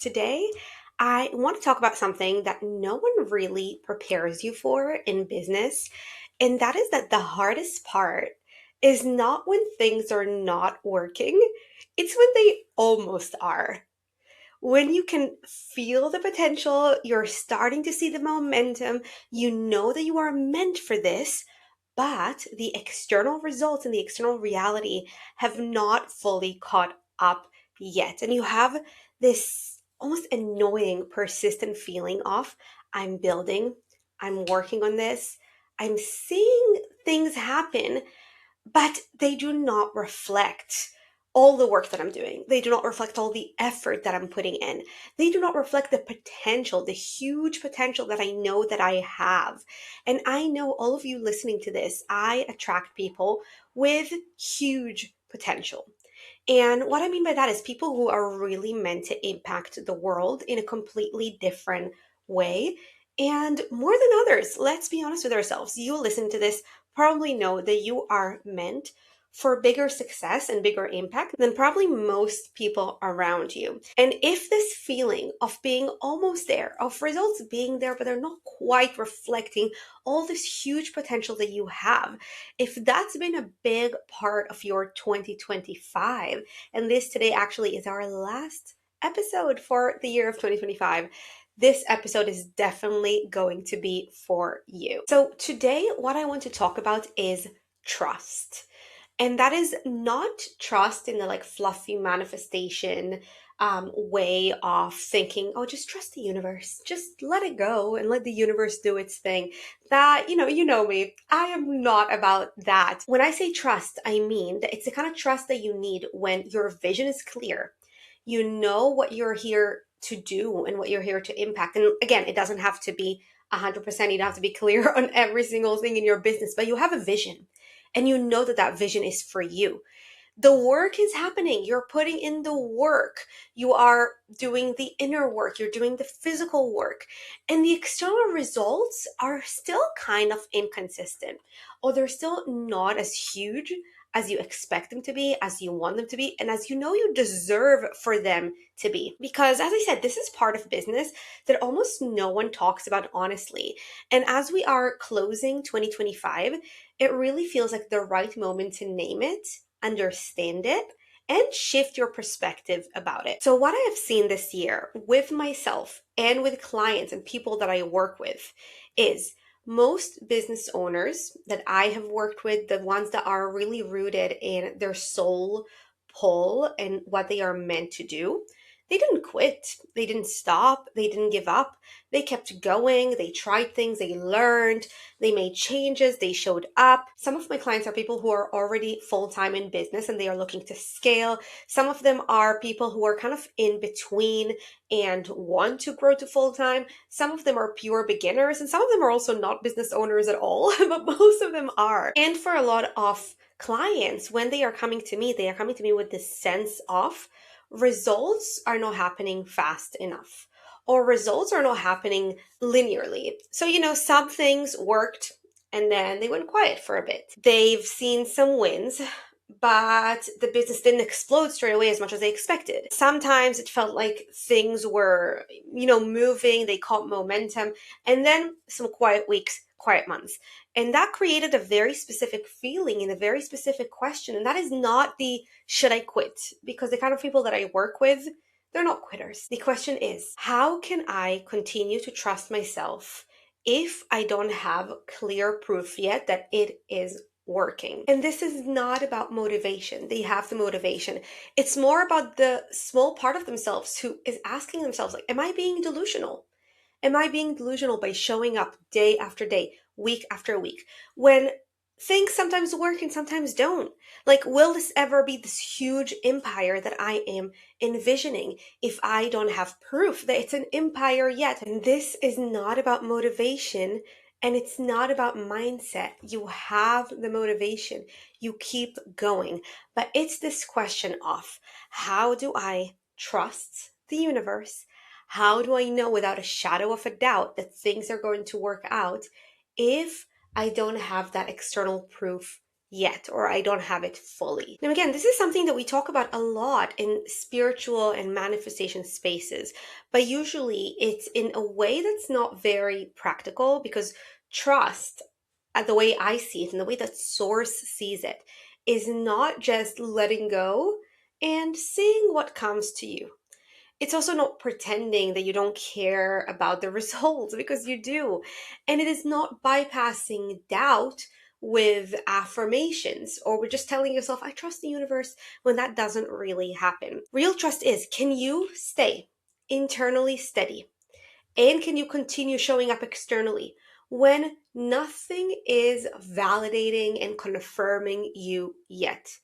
Today, I want to talk about something that no one really prepares you for in business, and that is that the hardest part is not when things are not working, it's when they almost are. When you can feel the potential, you're starting to see the momentum, you know that you are meant for this, but the external results and the external reality have not fully caught up yet. And you have this almost annoying, persistent feeling of, I'm building, I'm working on this, I'm seeing things happen, but they do not reflect all the work that I'm doing. They do not reflect all the effort that I'm putting in. They do not reflect the potential, the huge potential that I know that I have. And I know all of you listening to this, I attract people with huge potential. And what I mean by that is people who are really meant to impact the world in a completely different way and more than others. Let's be honest with ourselves. You listen to this probably know that you are meant for bigger success and bigger impact than probably most people around you. And if this feeling of being almost there, of results being there, but they're not quite reflecting all this huge potential that you have, if that's been a big part of your 2025, and this today actually is our last episode for the year of 2025, this episode is definitely going to be for you. So, today, what I want to talk about is trust. And that is not trust in the like fluffy manifestation way of thinking, oh, just trust the universe, just let it go and let the universe do its thing. That, you know me, I am not about that. When I say trust, I mean that it's the kind of trust that you need when your vision is clear. You know what you're here to do and what you're here to impact. And again, it doesn't have to be 100%. You don't have to be clear on every single thing in your business, but you have a vision and you know that that vision is for you. The work is happening. You're putting in the work. You are doing the inner work. You're doing the physical work. And the external results are still kind of inconsistent, or they're still not as huge as you expect them to be, as you want them to be, and as you know you deserve for them to be. Because as I said, this is part of business that almost no one talks about honestly. And as we are closing 2025, it really feels like the right moment to name it, understand it, and shift your perspective about it. So, what I have seen this year with myself and with clients and people that I work with is most business owners that I have worked with, the ones that are really rooted in their soul pull and what they are meant to do, they didn't quit. They didn't stop. They didn't give up. They kept going. They tried things. They learned. They made changes. They showed up. Some of my clients are people who are already full-time in business and they are looking to scale. Some of them are people who are kind of in between and want to grow to full-time. Some of them are pure beginners and some of them are also not business owners at all, but most of them are. And for a lot of clients, when they are coming to me, they are coming to me with this sense of results are not happening fast enough, or results are not happening linearly. So, some things worked and then they went quiet for a bit. They've seen some wins, but the business didn't explode straight away as much as they expected. Sometimes it felt like things were, moving, they caught momentum, and then some quiet weeks, quiet months. And that created a very specific feeling and a very specific question. And that is not the should I quit? Because the kind of people that I work with, they're not quitters. The question is, how can I continue to trust myself if I don't have clear proof yet that it is working? And this is not about motivation. They have the motivation. It's more about the small part of themselves who is asking themselves, like, am I being delusional? Am I being delusional by showing up day after day, week after week, when things sometimes work and sometimes don't? Like, will this ever be this huge empire that I am envisioning if I don't have proof that it's an empire yet? And this is not about motivation and it's not about mindset. You have the motivation, you keep going, but it's this question of how do I trust the universe? How do I know without a shadow of a doubt that things are going to work out if I don't have that external proof yet, or I don't have it fully. Now, again, this is something that we talk about a lot in spiritual and manifestation spaces, but usually it's in a way that's not very practical because trust, the way I see it and the way that Source sees it, is not just letting go and seeing what comes to you. It's also not pretending that you don't care about the results because you do. And it is not bypassing doubt with affirmations or with just telling yourself, I trust the universe, when that doesn't really happen. Real trust is, can you stay internally steady? And can you continue showing up externally when nothing is validating and confirming you yet?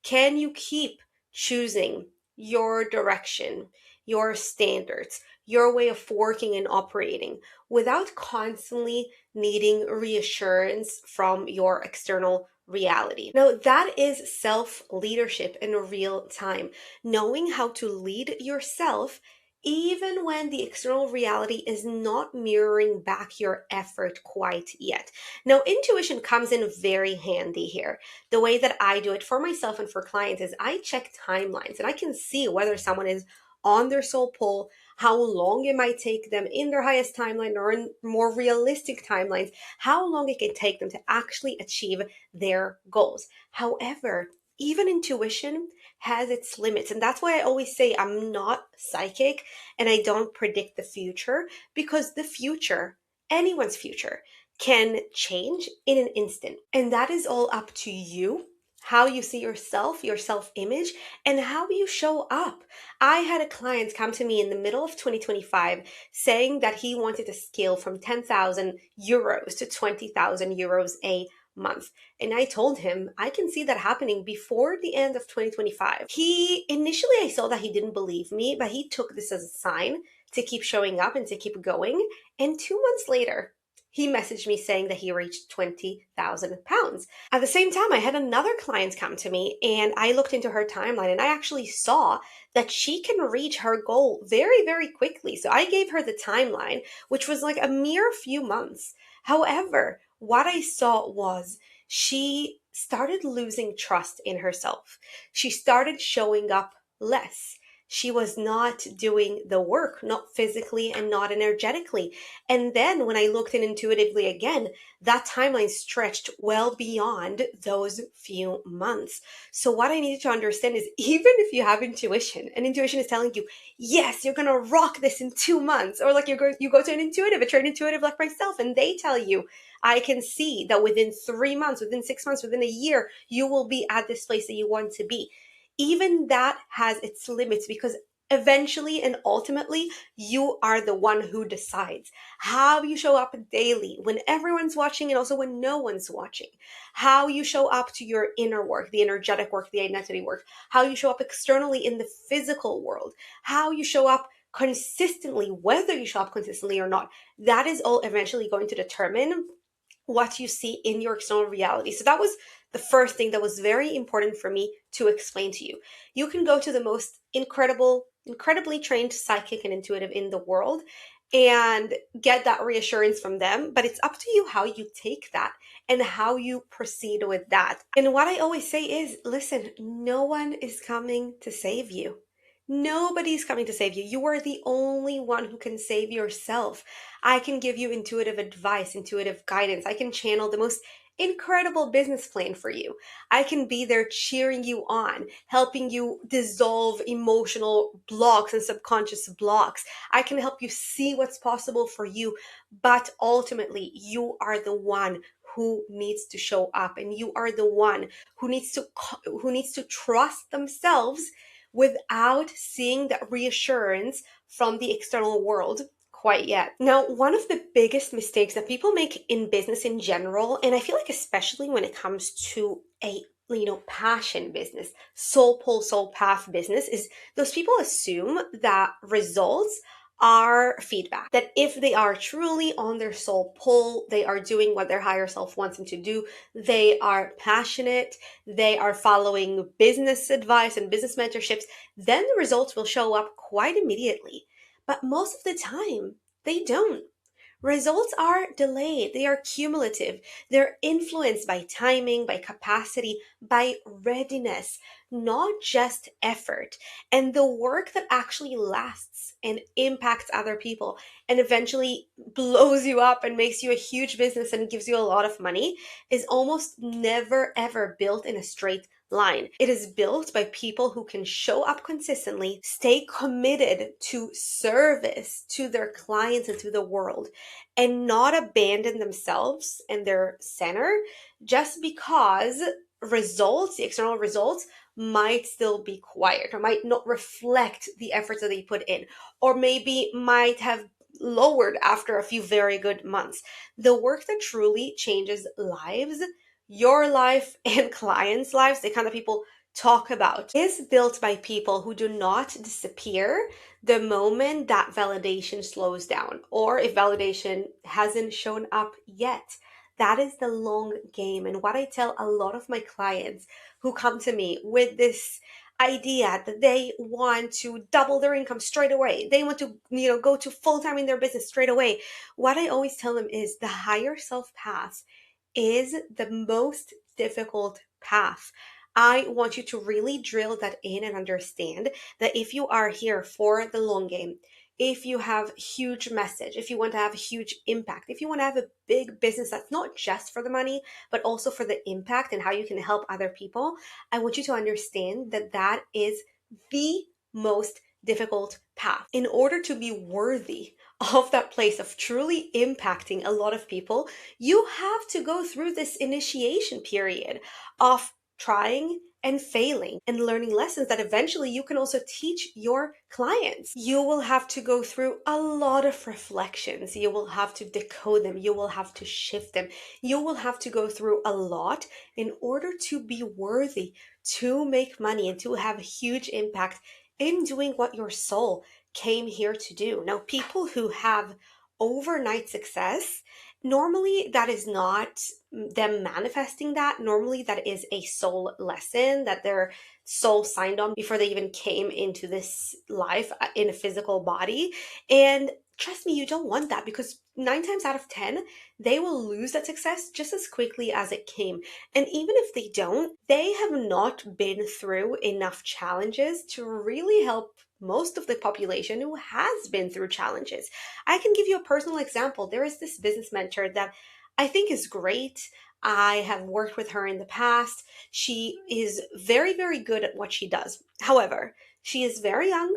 Can you keep choosing your direction, your standards, your way of working and operating without constantly needing reassurance from your external reality? Now, that is self leadership in real time, knowing how to lead yourself even when the external reality is not mirroring back your effort quite yet. Now, intuition comes in very handy here. The way that I do it for myself and for clients is I check timelines and I can see whether someone is on their soul pull, how long it might take them in their highest timeline or in more realistic timelines, how long it can take them to actually achieve their goals. However, even intuition has its limits. And that's why I always say I'm not psychic and I don't predict the future, because the future, anyone's future, can change in an instant. And that is all up to you, how you see yourself, your self image, and how you show up. I had a client come to me in the middle of 2025 saying that he wanted to scale from 10,000 euros to 20,000 euros a month. And I told him, I can see that happening before the end of 2025. He initially, I saw that he didn't believe me, but he took this as a sign to keep showing up and to keep going. And 2 months later, he messaged me saying that he reached 20,000 pounds. At the same time, I had another client come to me and I looked into her timeline and I actually saw that she can reach her goal very, very quickly. So I gave her the timeline, which was like a mere few months. However, what I saw was she started losing trust in herself. She started showing up less. She was not doing the work, not physically and not energetically. And then when I looked in intuitively again, that timeline stretched well beyond those few months. So what I needed to understand is, even if you have intuition and intuition is telling you, yes, you're going to rock this in 2 months, or like you go to an intuitive, a trained intuitive like myself, and they tell you, I can see that within 3 months, within 6 months, within a year, you will be at this place that you want to be. Even that has its limits, because eventually and ultimately, you are the one who decides how you show up daily when everyone's watching and also when no one's watching, how you show up to your inner work, the energetic work, the identity work, how you show up externally in the physical world, how you show up consistently, whether you show up consistently or not. That is all eventually going to determine what you see in your external reality. So that was the first thing that was very important for me to explain to you. You can go to the most incredibly trained psychic and intuitive in the world and get that reassurance from them, but it's up to you how you take that and how you proceed with that. And what I always say is, listen, no one is coming to save you. Nobody's coming to save you. You are the only one who can save yourself. I can give you intuitive advice, intuitive guidance. I can channel the most incredible business plan for you. I can be there cheering you on, helping you dissolve emotional blocks and subconscious blocks. I can help you see what's possible for you, but ultimately you are the one who needs to show up, and you are the one who needs to trust themselves without seeing that reassurance from the external world quite yet. Now, one of the biggest mistakes that people make in business in general, and I feel like especially when it comes to a passion business, soul pull, soul path business, is those people assume that results are feedback. That if they are truly on their soul pull, they are doing what their higher self wants them to do, they are passionate, they are following business advice and business mentorships, then the results will show up quite immediately. But most of the time, they don't. Results are delayed, they are cumulative, they're influenced by timing, by capacity, by readiness, not just effort. And the work that actually lasts and impacts other people and eventually blows you up and makes you a huge business and gives you a lot of money is almost never ever built in a straight line. It is built by people who can show up consistently, stay committed to service to their clients and to the world, and not abandon themselves and their center just because results, the external results, might still be quiet or might not reflect the efforts that they put in, or maybe might have lowered after a few very good months. The work that truly changes lives, your life and clients' lives, the kind of people talk about, is built by people who do not disappear the moment that validation slows down, or if validation hasn't shown up yet. That is the long game. And what I tell a lot of my clients who come to me with this idea that they want to double their income straight away, they want to, go to full time in their business straight away. What I always tell them is the higher self path is the most difficult path. I want you to really drill that in and understand that if you are here for the long game, if you have huge message, if you want to have a huge impact, if you want to have a big business that's not just for the money, but also for the impact and how you can help other people, I want you to understand that that is the most difficult path. In order to be worthy of that place of truly impacting a lot of people, you have to go through this initiation period of trying and failing and learning lessons that eventually you can also teach your clients. You will have to go through a lot of reflections. You will have to decode them. You will have to shift them. You will have to go through a lot in order to be worthy, to make money, and to have a huge impact in doing what your soul came here to do. Now, people who have overnight success, normally that is not them manifesting that. Normally that is a soul lesson that their soul signed on before they even came into this life in a physical body. And trust me, you don't want that, because 9 times out of 10, they will lose that success just as quickly as it came. And even if they don't, they have not been through enough challenges to really help most of the population who has been through challenges. I can give you a personal example. There is this business mentor that I think is great. I have worked with her in the past. She is very, very good at what she does. However, she is very young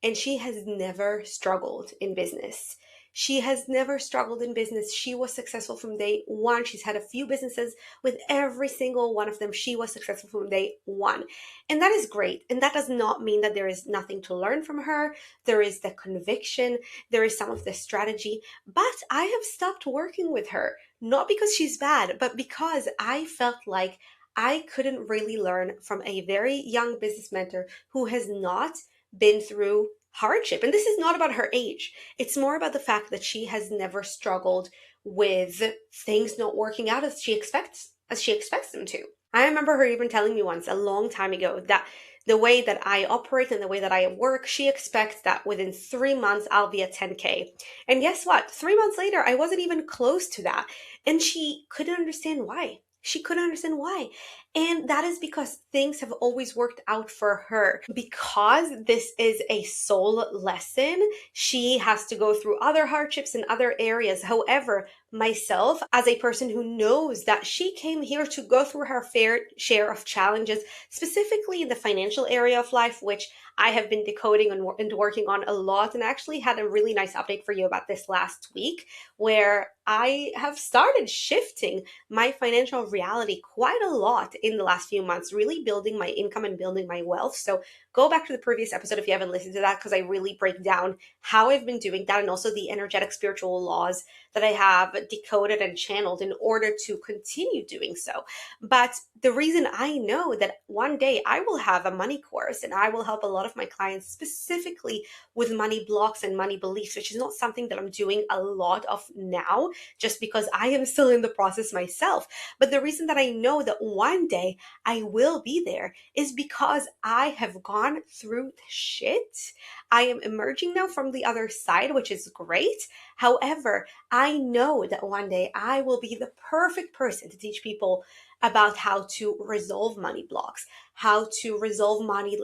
and she has never struggled in business. She has never struggled in business. She was successful from day one. She's had a few businesses. With every single one of them, she was successful from day one. And that is great. And that does not mean that there is nothing to learn from her. There is the conviction, there is some of the strategy. But I have stopped working with her, not because she's bad, but because I felt like I couldn't really learn from a very young business mentor who has not been through hardship. And this is not about her age. It's more about the fact that she has never struggled with things not working out as she expects them to. I remember her even telling me once a long time ago that the way that I operate and the way that I work, she expects that within 3 months I'll be at 10K. And guess what? 3 months later, I wasn't even close to that. And she couldn't understand why. She couldn't understand why. And that is because things have always worked out for her. Because this is a soul lesson, she has to go through other hardships in other areas. However, myself, as a person who knows that she came here to go through her fair share of challenges, specifically in the financial area of life, which I have been decoding and working on a lot, and actually had a really nice update for you about this last week, where I have started shifting my financial reality quite a lot in the last few months, really building my income and building my wealth. So go back to the previous episode if you haven't listened to that, because I really break down how I've been doing that and also the energetic spiritual laws that I have decoded and channeled in order to continue doing so. But the reason I know that one day I will have a money course and I will help a lot of my clients specifically with money blocks and money beliefs, which is not something that I'm doing a lot of now, just because I am still in the process myself. But the reason that I know that one day I will be there is because I have gone through the shit. I am emerging now from the other side, which is great. However, I know that one day I will be the perfect person to teach people about how to resolve money blocks, how to resolve money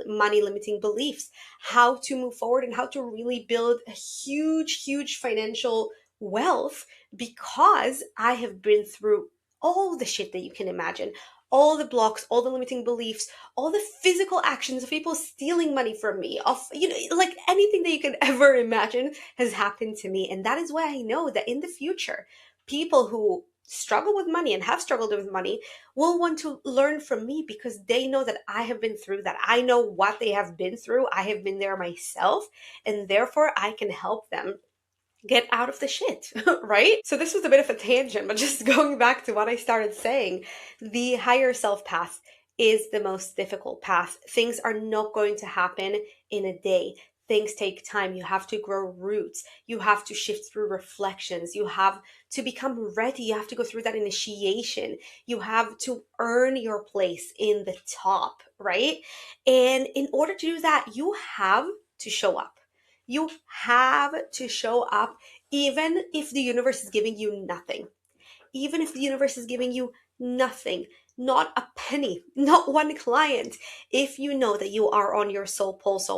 limiting beliefs, how to move forward, and how to really build a huge financial wealth, because I have been through all the shit that you can imagine, all the blocks, all the limiting beliefs, all the physical actions of people stealing money from me, of, like anything that you can ever imagine has happened to me. And that is why I know that in the future, people who struggle with money and have struggled with money will want to learn from me, because they know that I have been through that. I know what they have been through. I have been there myself, and therefore I can help them get out of the shit, right? So this was a bit of a tangent, but just going back to what I started saying, the higher self path is the most difficult path. Things are not going to happen in a day. Things take time. You have to grow roots. You have to shift through reflections. You have to become ready. You have to go through that initiation. You have to earn your place in the top, right? And in order to do that, you have to show up. You have to show up, even if the universe is giving you nothing. Even if the universe is giving you nothing, not a penny, not one client, if you know that you are on your soul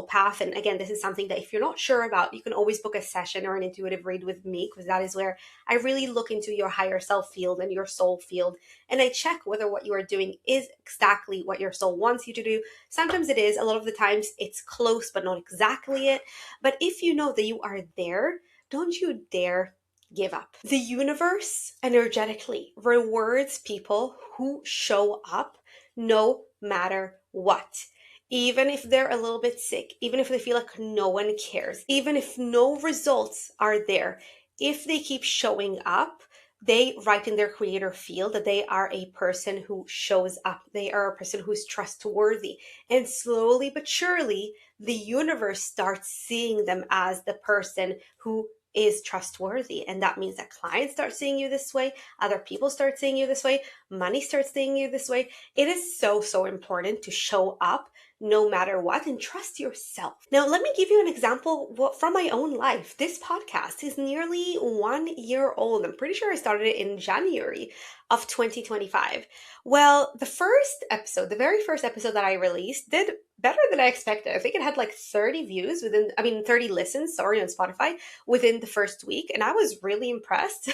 path. And again, this is something that if you're not sure about, you can always book a session or an intuitive read with me, because that is where I really look into your higher self field and your soul field. And I check whether what you are doing is exactly what your soul wants you to do. Sometimes it is, a lot of the times it's close, but not exactly it. But if you know that you are there, don't you dare give up. The universe energetically rewards people who show up no matter what. Even if they're a little bit sick, even if they feel like no one cares, even if no results are there, if they keep showing up, they write in their creator field that they are a person who shows up. They are a person who's trustworthy. And slowly but surely, the universe starts seeing them as the person who is trustworthy. And that means that clients start seeing you this way, other people start seeing you this way, money starts seeing you this way. It is so important to show up no matter what and trust yourself. Now, let me give you an example from my own life. This podcast is nearly 1 year old. I'm pretty sure I started it in January of 2025. Well, the very first episode that I released did better than I expected. I think it had like 30 views 30 listens, on Spotify within the first week. And I was really impressed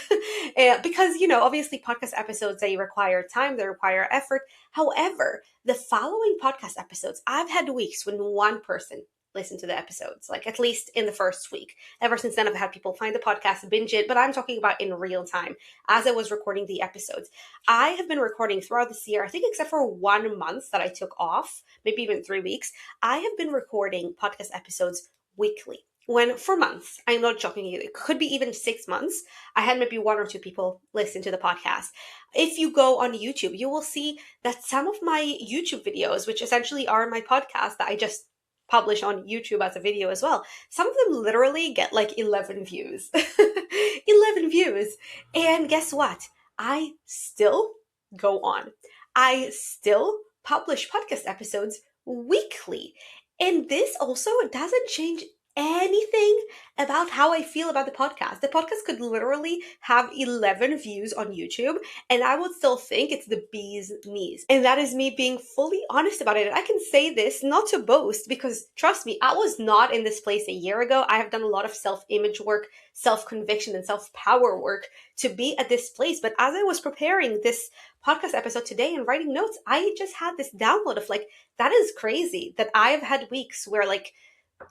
because, obviously podcast episodes, they require time, they require effort. However, the following podcast episodes, I've had weeks when one person listened to the episodes, like at least in the first week. Ever since then, I've had people find the podcast, binge it, but I'm talking about in real time as I was recording the episodes. I have been recording throughout this year, I think except for 1 month that I took off, maybe even 3 weeks, I have been recording podcast episodes weekly. When for months, I'm not joking you, it could be even 6 months, I had maybe 1 or 2 people listen to the podcast. If you go on YouTube, you will see that some of my YouTube videos, which essentially are my podcast that I just publish on YouTube as a video as well, some of them literally get like 11 views. 11 views. And guess what? I still go on. I still publish podcast episodes weekly. And this also doesn't change anything about how I feel about the podcast. The podcast could literally have 11 views on YouTube and I would still think it's the bee's knees. And that is me being fully honest about it. And I can say this not to boast, because trust me, I was not in this place a year ago. I have done a lot of self-image work, self-conviction, and self-power work to be at this place. But as I was preparing this podcast episode today and writing notes, I just had this download of like, that is crazy that I've had weeks where like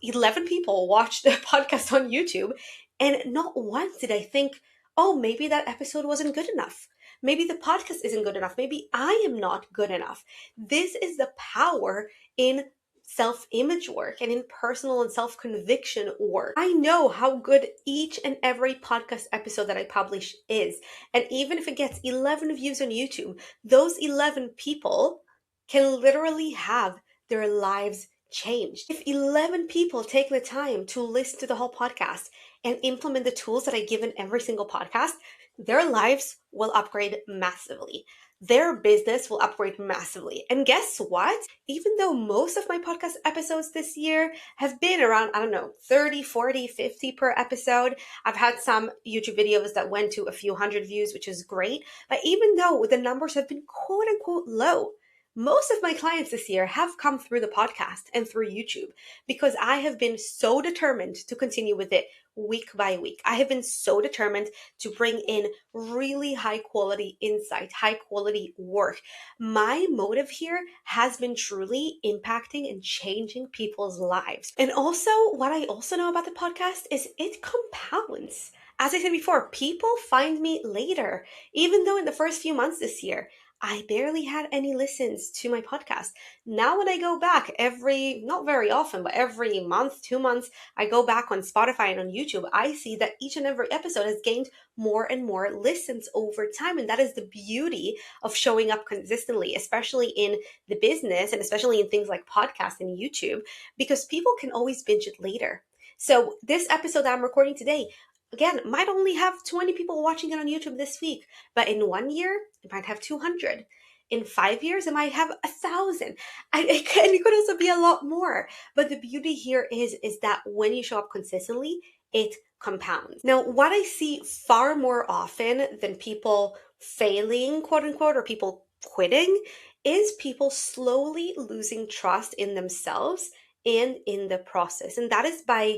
11 people watched the podcast on YouTube, and not once did I think, oh, maybe that episode wasn't good enough. Maybe the podcast isn't good enough. Maybe I am not good enough. This is the power in self-image work and in personal and self-conviction work. I know how good each and every podcast episode that I publish is. And even if it gets 11 views on YouTube, those 11 people can literally have their lives changed. If 11 people take the time to listen to the whole podcast and implement the tools that I give in every single podcast, their lives will upgrade massively. their business will upgrade massively. And guess what? Even though most of my podcast episodes this year have been around, I don't know, 30, 40, 50 per episode, I've had some YouTube videos that went to a few hundred views, which is great. But even though the numbers have been quote unquote low, most of my clients this year have come through the podcast and through YouTube because I have been so determined to continue with it week by week. I have been so determined to bring in really high quality insight, high quality work. My motive here has been truly impacting and changing people's lives. And also, what I also know about the podcast is it compounds. As I said before, people find me later, even though in the first few months this year, I barely had any listens to my podcast. Now, when I go back not very often, but every month, 2 months, I go back on Spotify and on YouTube, I see that each and every episode has gained more and more listens over time. And that is the beauty of showing up consistently, especially in the business and especially in things like podcasts and YouTube, because people can always binge it later. So this episode that I'm recording today, again, might only have 20 people watching it on YouTube this week, but in 1 year, it might have 200. In 5 years, it might have 1,000. And it could also be a lot more. But the beauty here is that when you show up consistently, it compounds. Now, what I see far more often than people failing, quote unquote, or people quitting, is people slowly losing trust in themselves and in the process. And that is by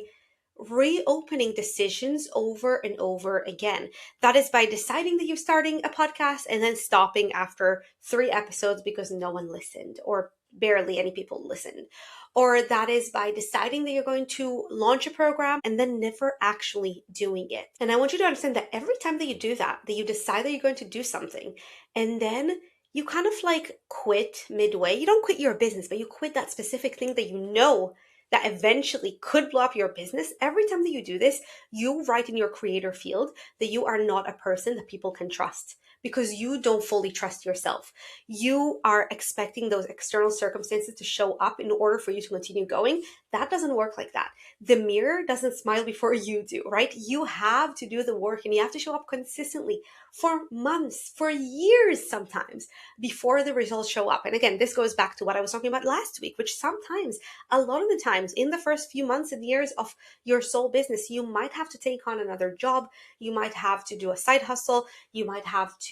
reopening decisions over and over again. That is by deciding that you're starting a podcast and then stopping after 3 episodes because no one listened or barely any people listened. Or that is by deciding that you're going to launch a program and then never actually doing it. And I want you to understand that every time that you do that, that you decide that you're going to do something and then you kind of like quit midway. You don't quit your business, but you quit that specific thing that you know that eventually could blow up your business. Every time that you do this, you write in your creator field that you are not a person that people can trust because you don't fully trust yourself. You are expecting those external circumstances to show up in order for you to continue going. That doesn't work like that. The mirror doesn't smile before you do, right? You have to do the work and you have to show up consistently for months, for years sometimes before the results show up. And again, this goes back to what I was talking about last week, which sometimes, a lot of the times in the first few months and years of your sole business, you might have to take on another job. You might have to do a side hustle. You might have to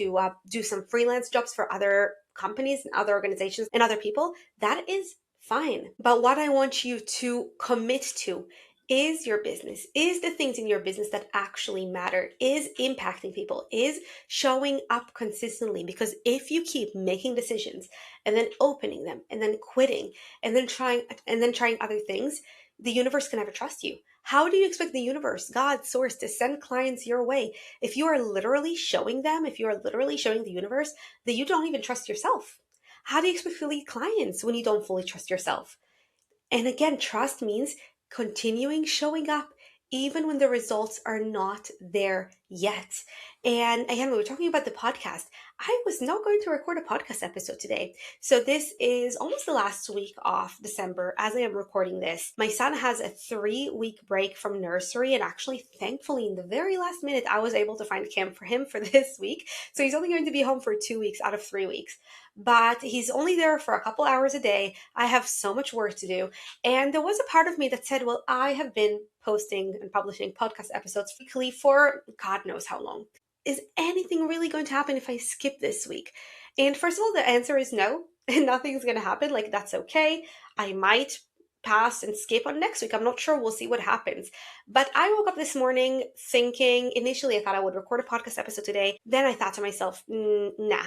do some freelance jobs for other companies and other organizations and other people. That is fine. But what I want you to commit to is your business, is the things in your business that actually matter, is impacting people, is showing up consistently. Because if you keep making decisions and then opening them and then quitting and then trying other things, the universe can never trust you. How do you expect the universe, God, source, to send clients your way if you are literally showing them, if you are literally showing the universe that you don't even trust yourself? How do you expect to lead clients when you don't fully trust yourself? And again, trust means continuing showing up even when the results are not there yet. And again, we were talking about the podcast. I was not going to record a podcast episode today. So this is almost the last week of December as I am recording this. My son has a 3-week break from nursery, and actually, thankfully, in the very last minute, I was able to find a camp for him for this week. So he's only going to be home for 2 weeks out of 3 weeks. But he's only there for a couple hours a day. I have so much work to do. And there was a part of me that said, well, I have been posting and publishing podcast episodes weekly for God knows how long. Is anything really going to happen if I skip this week? And first of all, the answer is no. And nothing's going to happen. Like, that's okay. I might pass and skip on next week. I'm not sure. We'll see what happens. But I woke up this morning thinking, initially I thought I would record a podcast episode today. Then I thought to myself, nah,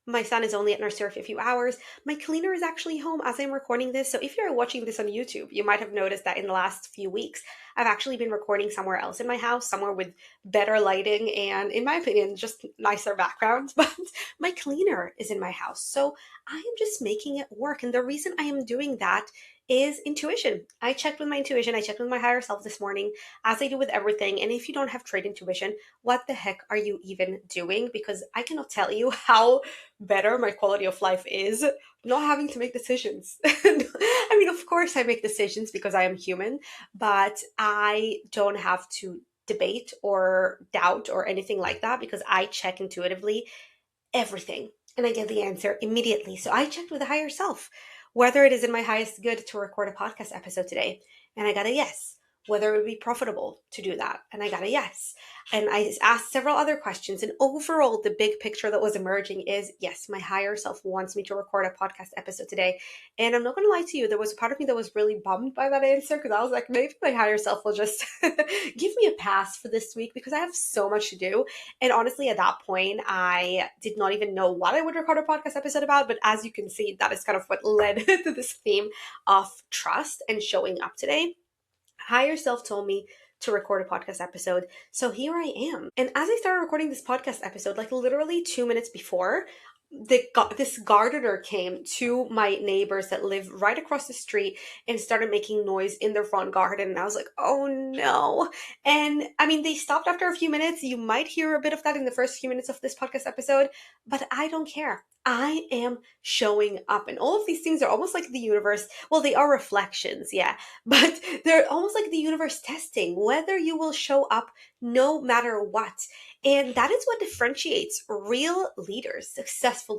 my son is only at nursery for a few hours. My cleaner is actually home as I'm recording this. So if you're watching this on YouTube, you might have noticed that in the last few weeks, I've actually been recording somewhere else in my house, somewhere with better lighting and, in my opinion, just nicer background. But my cleaner is in my house. So I am just making it work. And the reason I am doing that is intuition. I checked with my intuition. I checked with my higher self this morning, as I do with everything. And if you don't have trade intuition, what the heck are you even doing? Because I cannot tell you how better my quality of life is not having to make decisions. I mean, of course I make decisions because I am human, but I don't have to debate or doubt or anything like that because I check intuitively everything? And I get the answer immediately. So I checked with the higher self whether it is in my highest good to record a podcast episode today. And I got a yes. Whether it would be profitable to do that. And I got a yes. And I asked several other questions. And overall, the big picture that was emerging is yes, my higher self wants me to record a podcast episode today. And I'm not going to lie to you, there was a part of me that was really bummed by that answer because I was like, maybe my higher self will just give me a pass for this week because I have so much to do. And honestly, at that point, I did not even know what I would record a podcast episode about. But as you can see, that is kind of what led to this theme of trust and showing up today. Higher self told me to record a podcast episode. So here I am. And as I started recording this podcast episode, like literally 2 minutes before, this gardener came to my neighbors that live right across the street and started making noise in their front garden. And I was like, oh no. And I mean, they stopped after a few minutes. You might hear a bit of that in the first few minutes of this podcast episode, but I don't care. I am showing up. And all of these things are almost like the universe. Well, they are reflections, yeah, but they're almost like the universe testing whether you will show up no matter what. And that is what differentiates real leaders, successful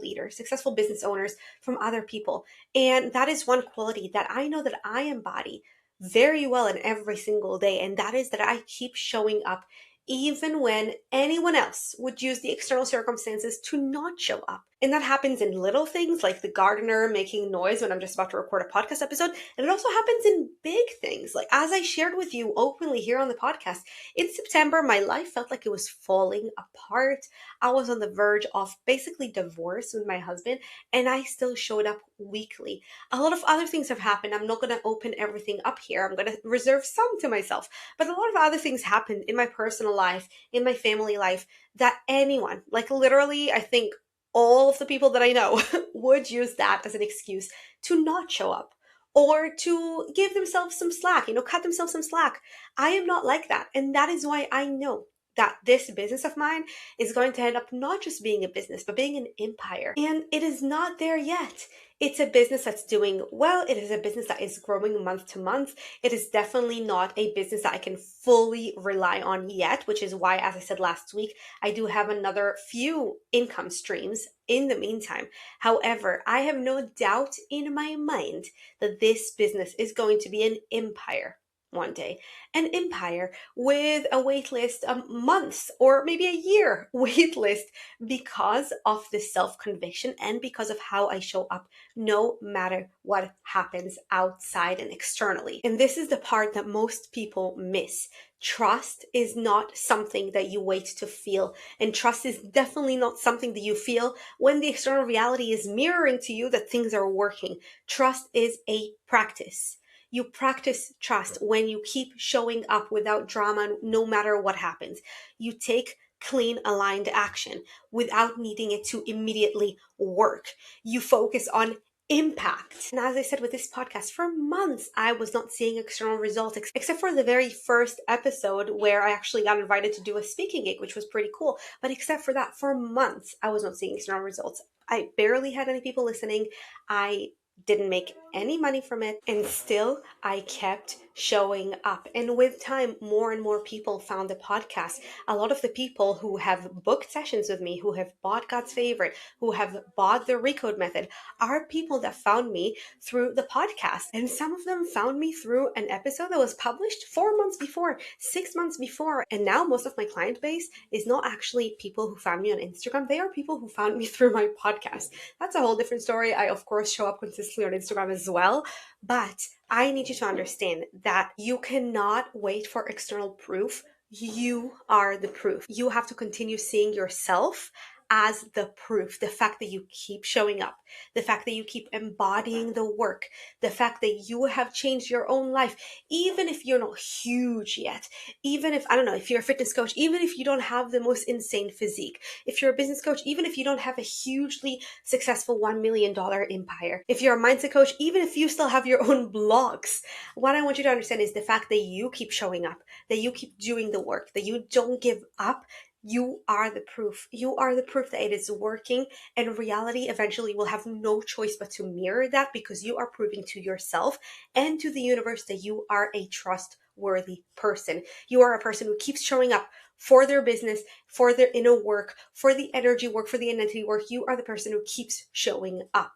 business owners from other people. And that is one quality that I know that I embody very well in every single day. And that is that I keep showing up even when anyone else would use the external circumstances to not show up. And that happens in little things like the gardener making noise when I'm just about to record a podcast episode. And it also happens in big things. Like as I shared with you openly here on the podcast, in September, my life felt like it was falling apart. I was on the verge of basically divorce with my husband, and I still showed up weekly. A lot of other things have happened. I'm not going to open everything up here. I'm going to reserve some to myself. But a lot of other things happened in my personal life, in my family life, that anyone, like literally, I think all of the people that I know would use that as an excuse to not show up or to give themselves some slack, cut themselves some slack. I am not like that. And that is why I know that this business of mine is going to end up not just being a business, but being an empire. And it is not there yet. It's a business that's doing well. It is a business that is growing month to month. It is definitely not a business that I can fully rely on yet, which is why, as I said last week, I do have another few income streams in the meantime. However, I have no doubt in my mind that this business is going to be an empire one day, an empire with a wait list of months or maybe a year wait list because of the self-conviction and because of how I show up no matter what happens outside and externally. And this is the part that most people miss. Trust is not something that you wait to feel. And trust is definitely not something that you feel when the external reality is mirroring to you that things are working. Trust is a practice. You practice trust when you keep showing up without drama, no matter what happens. You take clean, aligned action without needing it to immediately work. You focus on impact. And as I said with this podcast, for months, I was not seeing external results, except for the very first episode where I actually got invited to do a speaking gig, which was pretty cool. But except for that, for months, I was not seeing external results. I barely had any people listening. I didn't make any money from it, and still I kept showing up. And with time, more and more people found the podcast. A lot of the people who have booked sessions with me, who have bought God's Favorite, who have bought the Recode Method, are people that found me through the podcast. And some of them found me through an episode that was published 4 months before, 6 months before. And now most of my client base is not actually people who found me on Instagram. They are people who found me through my podcast. That's a whole different story. I, of course, show up consistently on Instagram as well. But I need you to understand that you cannot wait for external proof. You are the proof. You have to continue seeing yourself as the proof. The fact that you keep showing up, the fact that you keep embodying the work, the fact that you have changed your own life, even if you're not huge yet, even if, I don't know, if you're a fitness coach, even if you don't have the most insane physique, if you're a business coach, even if you don't have a hugely successful $1 million empire, if you're a mindset coach, even if you still have your own blogs, what I want you to understand is the fact that you keep showing up, that you keep doing the work, that you don't give up. You are the proof. You are the proof that it is working, and reality eventually will have no choice but to mirror that, because you are proving to yourself and to the universe that you are a trustworthy worthy person. You are a person who keeps showing up for their business, for their inner work, for the energy work, for the identity work. You are the person who keeps showing up.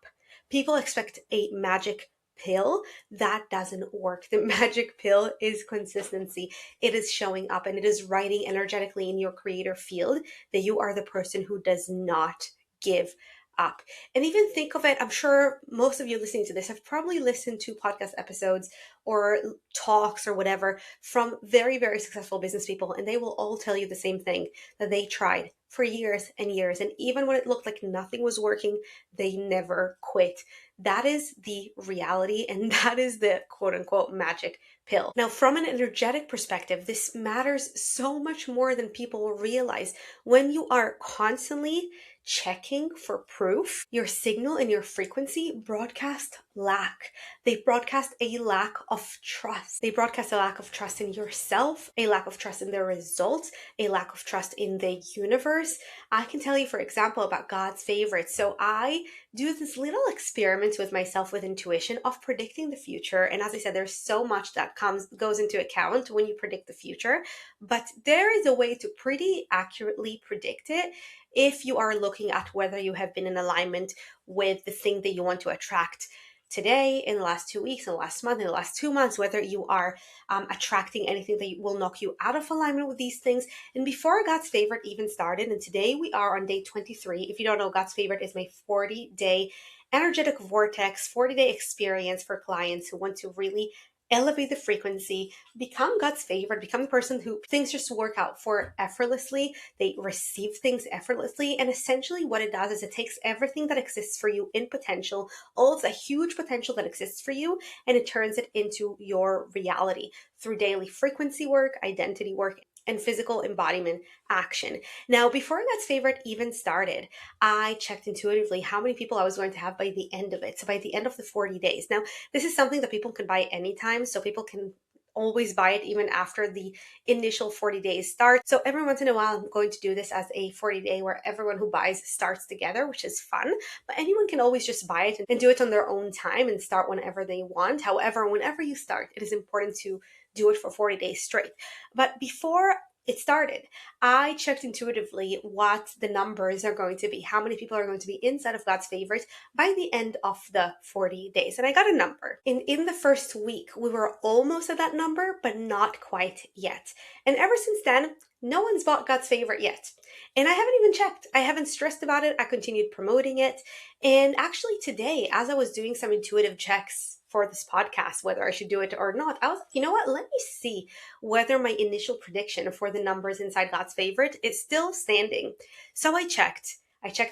People expect a magic pill. That doesn't work. The magic pill is consistency. It is showing up, and it is writing energetically in your creator field that you are the person who does not give up. And even think of it, I'm sure most of you listening to this have probably listened to podcast episodes or talks or whatever from very, very successful business people, and they will all tell you the same thing, that they tried for years and years. And even when it looked like nothing was working, they never quit. That is the reality, and that is the quote unquote magic pill. Now, from an energetic perspective, this matters so much more than people realize. When you are constantly checking for proof, your signal and your frequency broadcast lack. They broadcast a lack of trust. They broadcast a lack of trust in yourself, a lack of trust in the results, a lack of trust in the universe. I can tell you, for example, about God's favorite. So I do this little experiment with myself with intuition of predicting the future. And as I said, there's so much that goes into account when you predict the future, but there is a way to pretty accurately predict it if you are looking at whether you have been in alignment with the thing that you want to attract today, in the last 2 weeks, in the last month, in the last 2 months, whether you are attracting anything that will knock you out of alignment with these things. And before God's favorite even started, and today we are on day 23. If you don't know, God's favorite is my 40-day energetic vortex, 40-day experience for clients who want to really elevate the frequency, become God's favorite, become the person who things just work out for effortlessly. They receive things effortlessly. And essentially what it does is it takes everything that exists for you in potential, all of the huge potential that exists for you, and it turns it into your reality through daily frequency work, identity work, and physical embodiment action. Now, before God's favorite even started, I checked intuitively how many people I was going to have by the end of it. So by the end of the 40 days. Now, this is something that people can buy anytime. So people can always buy it even after the initial 40 days start. So every once in a while, I'm going to do this as a 40-day where everyone who buys starts together, which is fun. But anyone can always just buy it and do it on their own time and start whenever they want. However, whenever you start, it is important to do it for 40 days straight. But before it started, I checked intuitively what the numbers are going to be, how many people are going to be inside of God's favorite by the end of the 40 days. And I got a number. In the first week, we were almost at that number, but not quite yet. And ever since then, no one's bought God's favorite yet. And I haven't even checked. I haven't stressed about it. I continued promoting it. And actually today, as I was doing some intuitive checks for this podcast, whether I should do it or not, I was like, you know what? Let me see whether my initial prediction for the numbers inside God's favorite is still standing. So I checked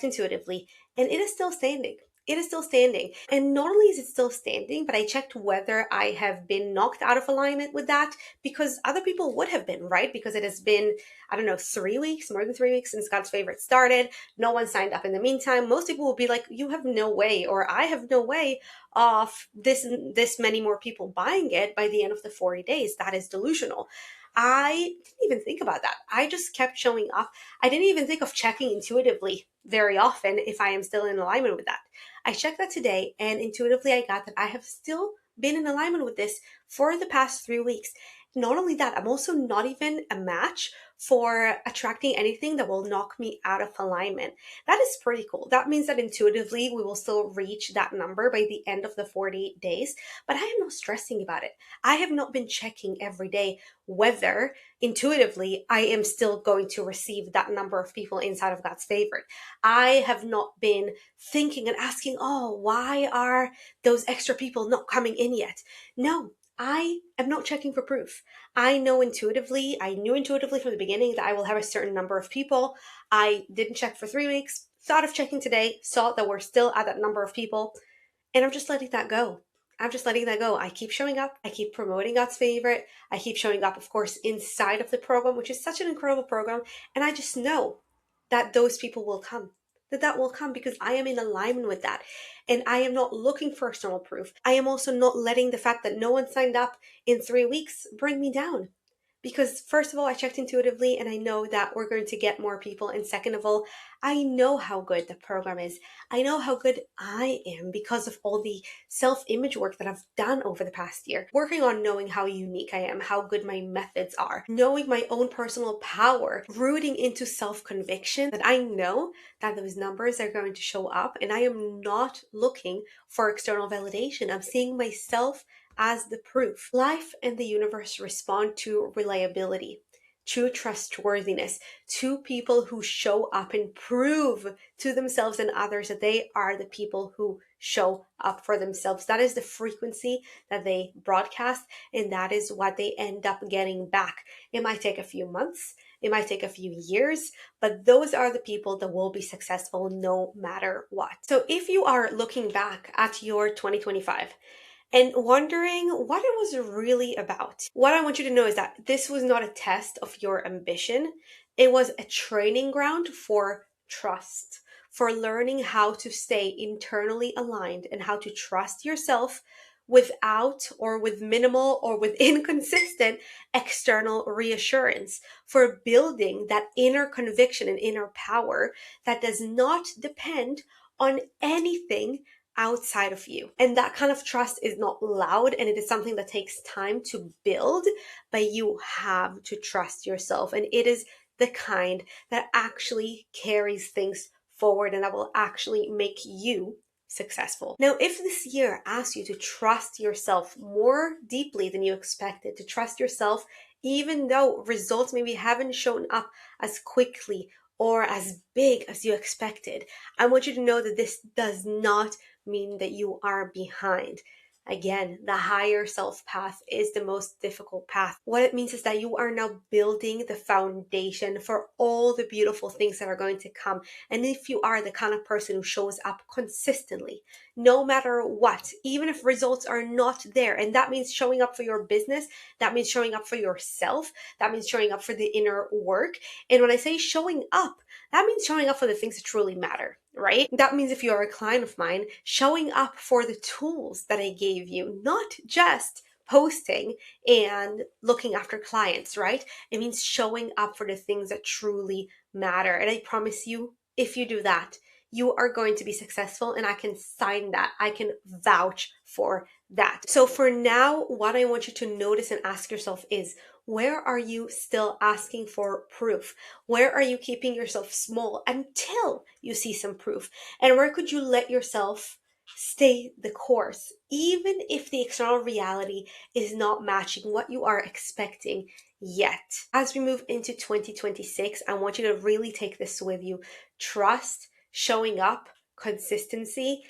intuitively, and it is still standing. It is still standing. And not only is it still standing, but I checked whether I have been knocked out of alignment with that, because other people would have been, right? Because it has been, I don't know, 3 weeks, more than 3 weeks since God's favorite started. No one signed up in the meantime. Most people will be like, you have no way, or I have no way of this many more people buying it by the end of the 40 days. That is delusional. I didn't even think about that. I just kept showing up. I didn't even think of checking intuitively very often if I am still in alignment with that. I checked that today, and intuitively I got that I have still been in alignment with this for the past 3 weeks. Not only that, I'm also not even a match for attracting anything that will knock me out of alignment. That is pretty cool. That means that intuitively we will still reach that number by the end of the 40 days, but I am not stressing about it. I have not been checking every day whether intuitively I am still going to receive that number of people inside of God's favorite. I have not been thinking and asking, oh, why are those extra people not coming in yet? No, I am not checking for proof. I knew intuitively from the beginning that I will have a certain number of people. I didn't check for 3 weeks, thought of checking today, saw that we're still at that number of people, and I'm just letting that go. I keep showing up. I keep promoting God's favorite. I keep showing up, of course, inside of the program, which is such an incredible program. And I just know that those people will come. That will come because I am in alignment with that. And I am not looking for external proof. I am also not letting the fact that no one signed up in 3 weeks bring me down. Because first of all, I checked intuitively and I know that we're going to get more people. And second of all, I know how good the program is. I know how good I am because of all the self-image work that I've done over the past year. Working on knowing how unique I am, how good my methods are, knowing my own personal power, rooting into self-conviction that I know that those numbers are going to show up and I am not looking for external validation. I'm seeing myself as the proof. Life and the universe respond to reliability, to trustworthiness, to people who show up and prove to themselves and others that they are the people who show up for themselves. That is the frequency that they broadcast, and that is what they end up getting back. It might take a few months, it might take a few years, but those are the people that will be successful no matter what. So if you are looking back at your 2025, and wondering what it was really about. What I want you to know is that this was not a test of your ambition. It was a training ground for trust, for learning how to stay internally aligned and how to trust yourself without or with minimal or with inconsistent external reassurance, for building that inner conviction and inner power that does not depend on anything outside of you. And that kind of trust is not loud and it is something that takes time to build, but you have to trust yourself. And it is the kind that actually carries things forward and that will actually make you successful. Now, if this year asks you to trust yourself more deeply than you expected, to trust yourself even though results maybe haven't shown up as quickly or as big as you expected, I want you to know that this does not mean that you are behind. Again, the higher self path is the most difficult path. What it means is that you are now building the foundation for all the beautiful things that are going to come. And if you are the kind of person who shows up consistently, no matter what, even if results are not there, and that means showing up for your business, that means showing up for yourself, that means showing up for the inner work. And when I say showing up, that means showing up for the things that truly matter, right? That means if you're a client of mine, showing up for the tools that I gave you, not just posting and looking after clients, right? It means showing up for the things that truly matter. And I promise you, if you do that, you are going to be successful, and I can sign that. I can vouch for that. So for now, what I want you to notice and ask yourself is, where are you still asking for proof? Where are you keeping yourself small until you see some proof? And where could you let yourself stay the course, even if the external reality is not matching what you are expecting yet? As we move into 2026, I want you to really take this with you. Trust, showing up, consistency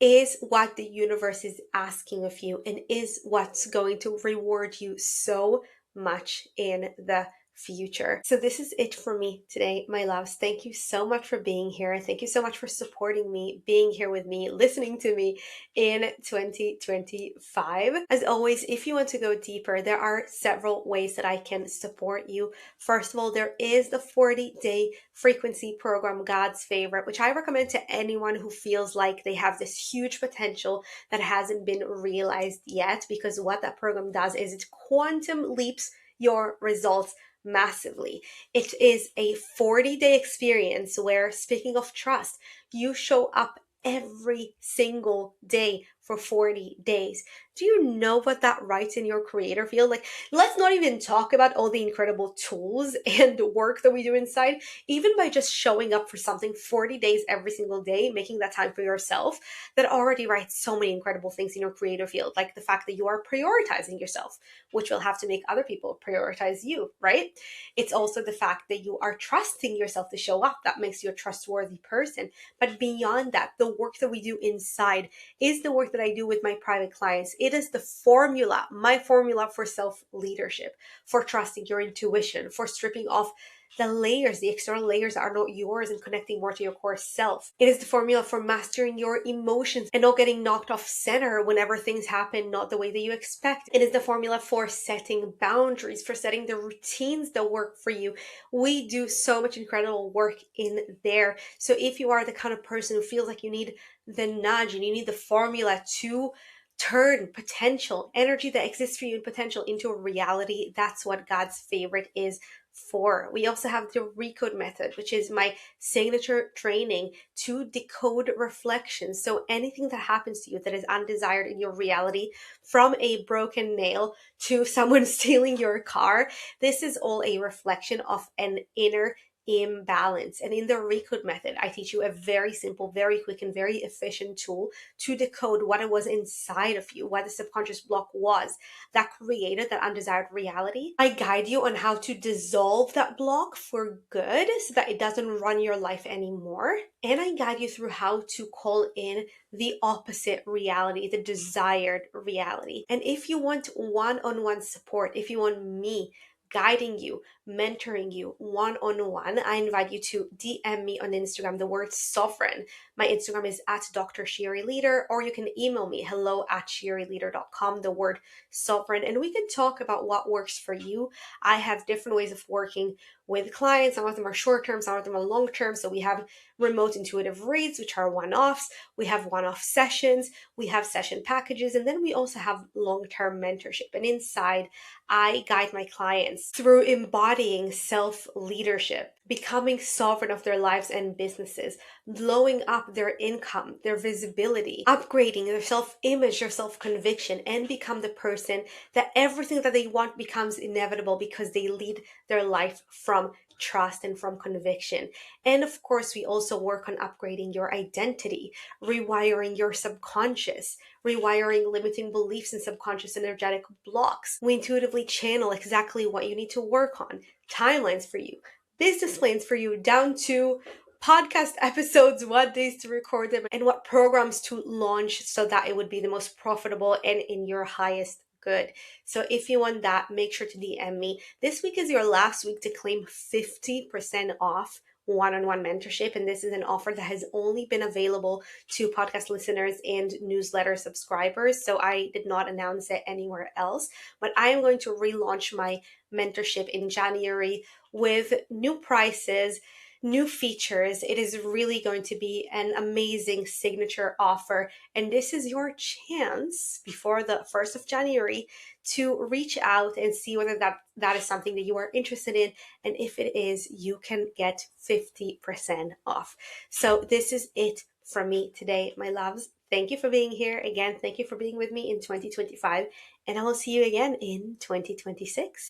is what the universe is asking of you and is what's going to reward you so much in the future. So this is it for me today, my loves. Thank you so much for being here. Thank you so much for supporting me, being here with me, listening to me in 2025. As always, if you want to go deeper, there are several ways that I can support you. First of all, there is the 40-day frequency program, God's Favorite, which I recommend to anyone who feels like they have this huge potential that hasn't been realized yet, because what that program does is it quantum leaps your results massively. It is a 40-day experience where, speaking of trust, you show up every single day for 40 days. Do you know what that writes in your creator field? Like, let's not even talk about all the incredible tools and work that we do inside. Even by just showing up for something 40 days every single day, making that time for yourself, that already writes so many incredible things in your creator field, like the fact that you are prioritizing yourself, which will have to make other people prioritize you, right? It's also the fact that you are trusting yourself to show up. That makes you a trustworthy person. But beyond that, the work that we do inside is the work that I do with my private clients. It is the formula, my formula for self-leadership, for trusting your intuition, for stripping off the layers, the external layers that are not yours, and connecting more to your core self. It is the formula for mastering your emotions and not getting knocked off center whenever things happen not the way that you expect. It is the formula for setting boundaries, for setting the routines that work for you. We do so much incredible work in there. So if you are the kind of person who feels like you need the nudge and you need the formula to turn potential, energy that exists for you and potential into a reality. That's what God's favorite is for. We also have the recode method, which is my signature training to decode reflections. So anything that happens to you that is undesired in your reality, from a broken nail to someone stealing your car, this is all a reflection of an inner imbalance. And in the recode method, I teach you a very simple, very quick, and very efficient tool to decode what it was inside of you, what the subconscious block was that created that undesired reality. I guide you on how to dissolve that block for good so that it doesn't run your life anymore. And I guide you through how to call in the opposite reality, the desired reality. And if you want one-on-one support, if you want me guiding you, mentoring you one-on-one, I invite you to DM me on Instagram, the word sovereign. My Instagram is at Dr. Shiri Leader, or you can email me hello@shirileader.com, the word sovereign, and we can talk about what works for you. I have different ways of working with clients. Some of them are short term, some of them are long term. So we have remote intuitive reads, which are one-offs. We have one-off sessions. We have session packages. And then we also have long-term mentorship. And inside, I guide my clients through embodying self-leadership, becoming sovereign of their lives and businesses, blowing up their income, their visibility, upgrading their self-image, their self-conviction, and become the person that everything that they want becomes inevitable because they lead their life from trust and from conviction. And of course, we also work on upgrading your identity, rewiring your subconscious, rewiring limiting beliefs and subconscious energetic blocks. We intuitively channel exactly what you need to work on, timelines for you, business plans for you, down to podcast episodes, what days to record them, and what programs to launch so that it would be the most profitable and in your highest good. So if you want that, make sure to DM me. This week is your last week to claim 50% off one-on-one mentorship, and this is an offer that has only been available to podcast listeners and newsletter subscribers, so I did not announce it anywhere else. But I am going to relaunch my mentorship in January with new prices, new features. It is really going to be an amazing signature offer, and this is your chance before the 1st of January to reach out and see whether that is something that you are interested in. And if it is, you can get 50% off. So this is it from me today, my loves. Thank you for being here. Again, thank you for being with me in 2025, and I will see you again in 2026.